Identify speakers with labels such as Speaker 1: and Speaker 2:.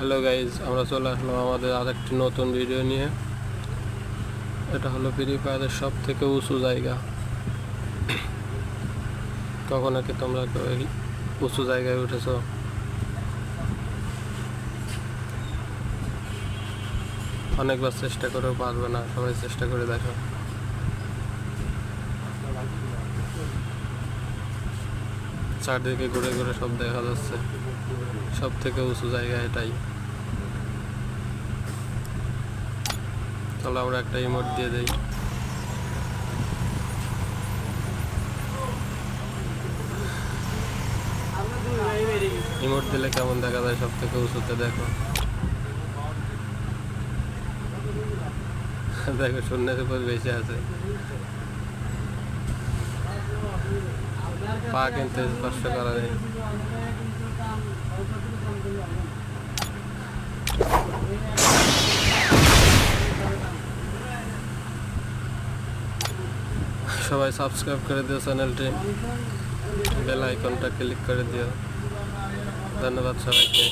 Speaker 1: Hello guys, আমরা চলে আসলাম আমাদের আরেকটি নতুন ভিডিও নিয়ে। এটা হলো ফ্রি ফায়ারের সব থেকে উঁচু জায়গা। কখনো কি তোমরা কেউ এই উঁচু জায়গায় উঠেছ? অনেকবার চেষ্টা করেও পারবে না, সবাই চেষ্টা করে দেখো। চারদিকে ঘুরে ঘুরে সব দেখা যাচ্ছে। সব থেকে উঁচু জায়গা এটাই। চলো আমরা একটা ইমোট দিয়ে দেই। ইমোট দিলে কেমন দেখা যায় সব থেকে উঁচুতে? দেখো দেখো, শূন্যের উপর বেশি আছে। পা কিন্তু স্পর্শ করা নেই। সবাই সাবস্ক্রাইব করে দিও চ্যানেলটি, বেল আইকনটা ক্লিক করে দিও। ধন্যবাদ সবাইকে।